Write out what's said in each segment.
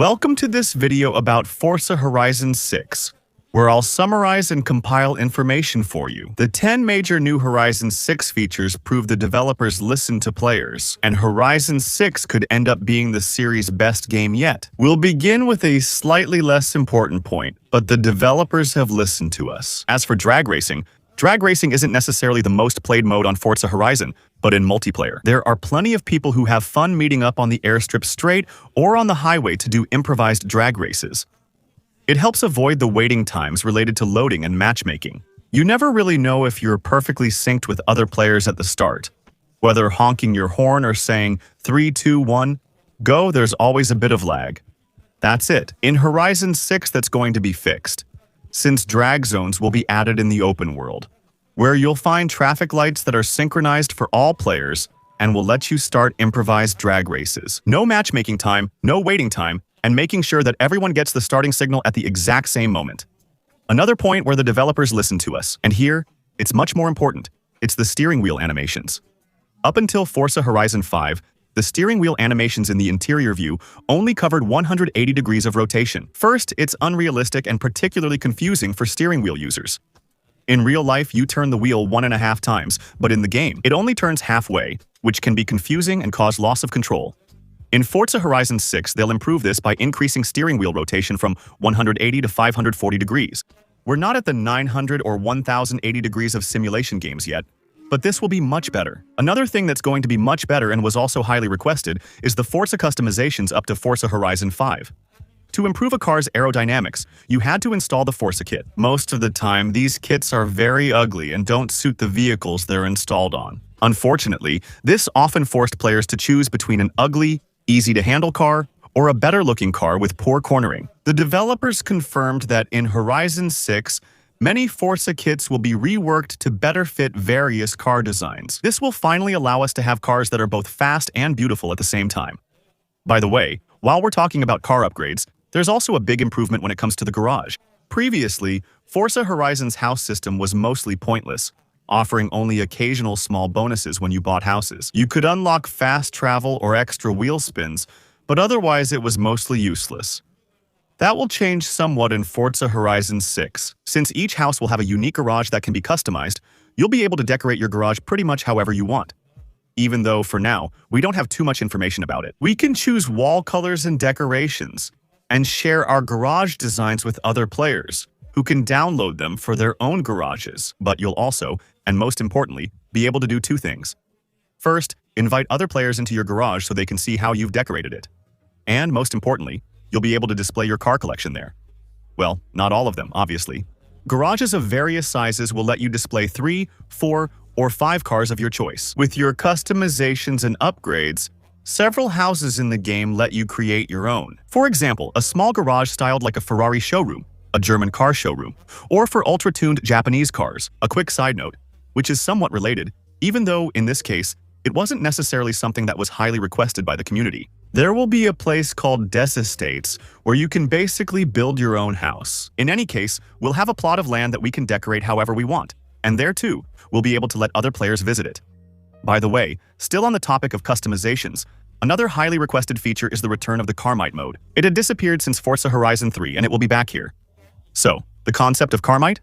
Welcome to this video about Forza Horizon 6, where I'll summarize and compile information for you. The 10 major new Horizon 6 features prove the developers listen to players, and Horizon 6 could end up being the series' best game yet. We'll begin with a slightly less important point, but the developers have listened to us. As for drag racing isn't necessarily the most played mode on Forza Horizon, but in multiplayer, there are plenty of people who have fun meeting up on the airstrip straight or on the highway to do improvised drag races. It helps avoid the waiting times related to loading and matchmaking. You never really know if you're perfectly synced with other players at the start. Whether honking your horn or saying 3, 2, 1, go, there's always a bit of lag. That's it. In Horizon 6, that's going to be fixed, since drag zones will be added in the open world, where you'll find traffic lights that are synchronized for all players and will let you start improvised drag races. No matchmaking time, no waiting time, and making sure that everyone gets the starting signal at the exact same moment. Another point where the developers listen to us, and here, it's much more important. It's the steering wheel animations. Up until Forza Horizon 5, the steering wheel animations in the interior view only covered 180 degrees of rotation. First, it's unrealistic and particularly confusing for steering wheel users. In real life, you turn the wheel 1.5 times, but in the game, it only turns halfway, which can be confusing and cause loss of control. In Forza Horizon 6, they'll improve this by increasing steering wheel rotation from 180 to 540 degrees. We're not at the 900 or 1080 degrees of simulation games yet, but this will be much better. Another thing that's going to be much better and was also highly requested is the Forza customizations up to Forza Horizon 5. To improve a car's aerodynamics, you had to install the Forza kit. Most of the time, these kits are very ugly and don't suit the vehicles they're installed on. Unfortunately, this often forced players to choose between an ugly, easy-to-handle car or a better-looking car with poor cornering. The developers confirmed that in Horizon 6, many Forza kits will be reworked to better fit various car designs. This will finally allow us to have cars that are both fast and beautiful at the same time. By the way, while we're talking about car upgrades, there's also a big improvement when it comes to the garage. Previously, Forza Horizon's house system was mostly pointless, offering only occasional small bonuses when you bought houses. You could unlock fast travel or extra wheel spins, but otherwise it was mostly useless. That will change somewhat in Forza Horizon 6. Since each house will have a unique garage that can be customized, you'll be able to decorate your garage pretty much however you want. Even though, for now, we don't have too much information about it. We can choose wall colors and decorations, and share our garage designs with other players, who can download them for their own garages. But you'll also, and most importantly, be able to do two things. First, invite other players into your garage so they can see how you've decorated it. And most importantly, you'll be able to display your car collection there. Well, not all of them, obviously. Garages of various sizes will let you display 3, 4, or 5 cars of your choice. With your customizations and upgrades, several houses in the game let you create your own. For example, a small garage styled like a Ferrari showroom, a German car showroom, or for ultra-tuned Japanese cars. A quick side note, which is somewhat related, even though, in this case, it wasn't necessarily something that was highly requested by the community. There will be a place called Des Estates where you can basically build your own house. In any case, we'll have a plot of land that we can decorate however we want, and there too, we'll be able to let other players visit it. By the way, still on the topic of customizations, another highly requested feature is the return of the Karmite mode. It had disappeared since Forza Horizon 3 and it will be back here. So, the concept of Karmite?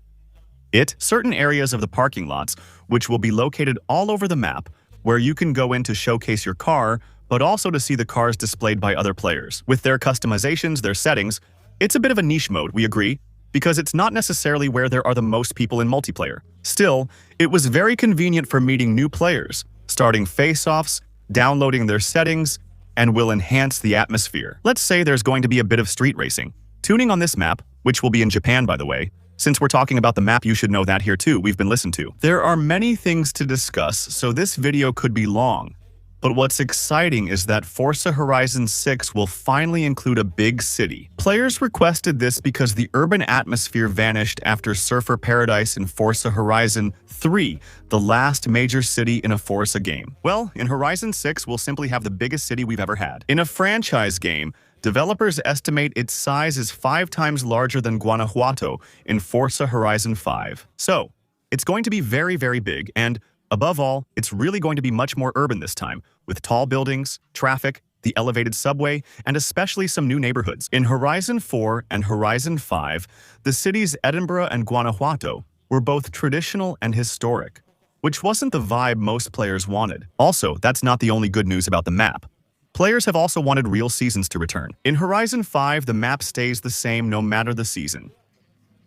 Certain areas of the parking lots, which will be located all over the map, where you can go in to showcase your car, but also to see the cars displayed by other players. With their customizations, their settings, it's a bit of a niche mode, we agree, because it's not necessarily where there are the most people in multiplayer. Still, it was very convenient for meeting new players, starting face-offs, downloading their settings, and will enhance the atmosphere. Let's say there's going to be a bit of street racing. Tuning on this map, which will be in Japan by the way, since we're talking about the map, you should know that here too, we've been listened to. There are many things to discuss, so this video could be long. But what's exciting is that Forza Horizon 6 will finally include a big city. Players requested this because the urban atmosphere vanished after Surfer Paradise in Forza Horizon 3, the last major city in a Forza game. Well, in Horizon 6, we'll simply have the biggest city we've ever had. In a franchise game, developers estimate its size is 5 times larger than Guanajuato in Forza Horizon 5. So, it's going to be very, very big, and above all, it's really going to be much more urban this time, with tall buildings, traffic, the elevated subway, and especially some new neighborhoods. In Horizon 4 and Horizon 5, the cities Edinburgh and Guanajuato were both traditional and historic, which wasn't the vibe most players wanted. Also, that's not the only good news about the map. Players have also wanted real seasons to return. In Horizon 5, the map stays the same no matter the season.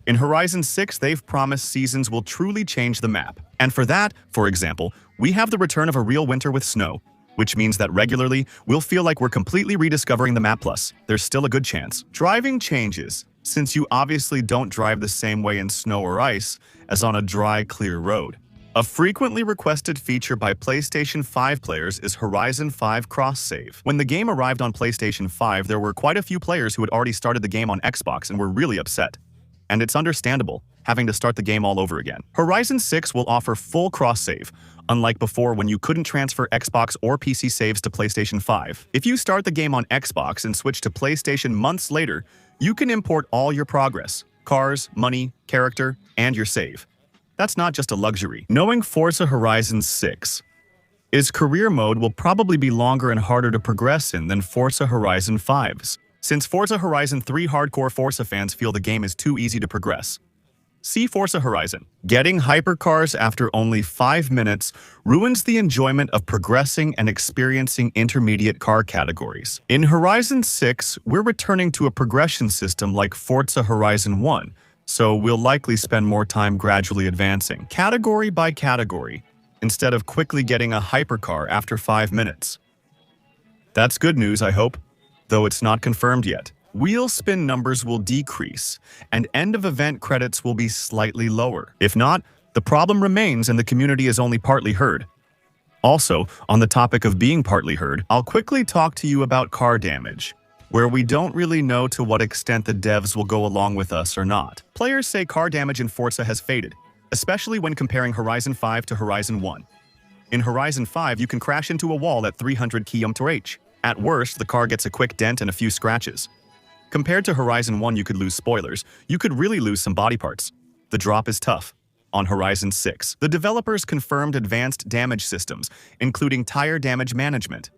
In Horizon 6, they've promised seasons will truly change the map. And for that, for example, we have the return of a real winter with snow, which means that regularly, we'll feel like we're completely rediscovering the map. Plus, there's still a good chance. Driving changes, since you obviously don't drive the same way in snow or ice as on a dry, clear road. A frequently requested feature by PlayStation 5 players is Horizon 5 cross-save. When the game arrived on PlayStation 5, there were quite a few players who had already started the game on Xbox and were really upset. And it's understandable, having to start the game all over again. Horizon 6 will offer full cross-save, unlike before when you couldn't transfer Xbox or PC saves to PlayStation 5. If you start the game on Xbox and switch to PlayStation months later, you can import all your progress, cars, money, character, and your save. That's not just a luxury. Knowing Forza Horizon 6 is career mode will probably be longer and harder to progress in than Forza Horizon 5's, since Forza Horizon 3 hardcore Forza fans feel the game is too easy to progress. See Forza Horizon. Getting hypercars after only 5 minutes ruins the enjoyment of progressing and experiencing intermediate car categories. In Horizon 6, we're returning to a progression system like Forza Horizon 1, so we'll likely spend more time gradually advancing, category by category, instead of quickly getting a hypercar after 5 minutes. That's good news, I hope, though it's not confirmed yet. Wheel spin numbers will decrease, and end-of-event credits will be slightly lower. If not, the problem remains and the community is only partly heard. Also, on the topic of being partly heard, I'll quickly talk to you about car damage, where we don't really know to what extent the devs will go along with us or not. Players say car damage in Forza has faded, especially when comparing Horizon 5 to Horizon 1. In Horizon 5, you can crash into a wall at 300 km/h. At worst, the car gets a quick dent and a few scratches. Compared to Horizon 1, you could lose spoilers. You could really lose some body parts. The drop is tough. On Horizon 6, the developers confirmed advanced damage systems, including tire damage management.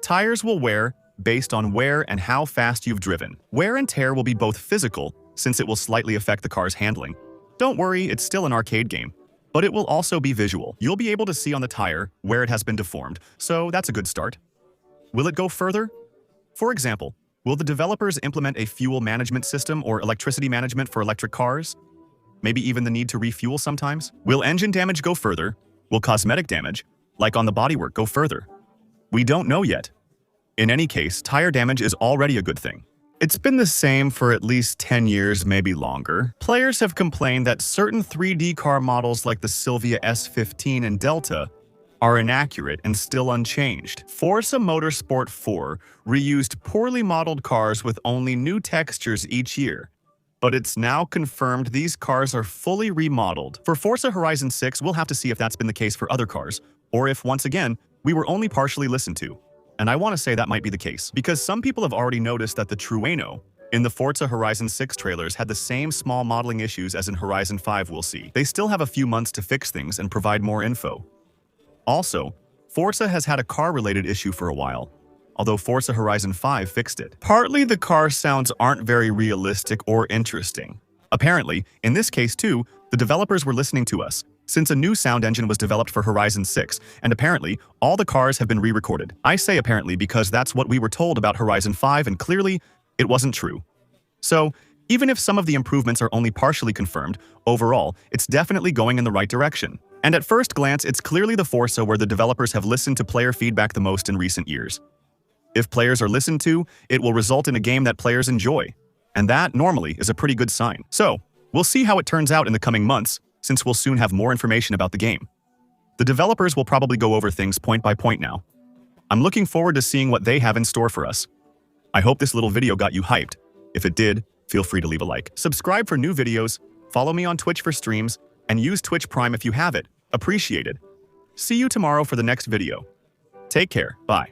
Tires will wear based on where and how fast you've driven. Wear and tear will be both physical, since it will slightly affect the car's handling. Don't worry, it's still an arcade game. But it will also be visual. You'll be able to see on the tire where it has been deformed, so that's a good start. Will it go further? For example, will the developers implement a fuel management system or electricity management for electric cars? Maybe even the need to refuel sometimes? Will engine damage go further? Will cosmetic damage, like on the bodywork, go further? We don't know yet. In any case, tire damage is already a good thing. It's been the same for at least 10 years, maybe longer. Players have complained that certain 3D car models like the Silvia S15 and Delta are inaccurate and still unchanged. Forza Motorsport 4 reused poorly modeled cars with only new textures each year, but it's now confirmed these cars are fully remodeled. For Forza Horizon 6, we'll have to see if that's been the case for other cars, or if, once again, we were only partially listened to. And I want to say that might be the case, because some people have already noticed that the Trueno in the Forza Horizon 6 trailers had the same small modeling issues as in Horizon 5 we'll see. They still have a few months to fix things and provide more info. Also, Forza has had a car-related issue for a while, although Forza Horizon 5 fixed it. Partly the car sounds aren't very realistic or interesting. Apparently, in this case too, the developers were listening to us, since a new sound engine was developed for Horizon 6, and apparently, all the cars have been re-recorded. I say apparently because that's what we were told about Horizon 5, and clearly, it wasn't true. So, even if some of the improvements are only partially confirmed, overall, it's definitely going in the right direction. And at first glance, it's clearly the Forza where the developers have listened to player feedback the most in recent years. If players are listened to, it will result in a game that players enjoy. And that, normally, is a pretty good sign. So, we'll see how it turns out in the coming months, since we'll soon have more information about the game. The developers will probably go over things point by point now. I'm looking forward to seeing what they have in store for us. I hope this little video got you hyped. If it did, feel free to leave a like. Subscribe for new videos, follow me on Twitch for streams, and use Twitch Prime if you have it. Appreciated. See you tomorrow for the next video. Take care. Bye.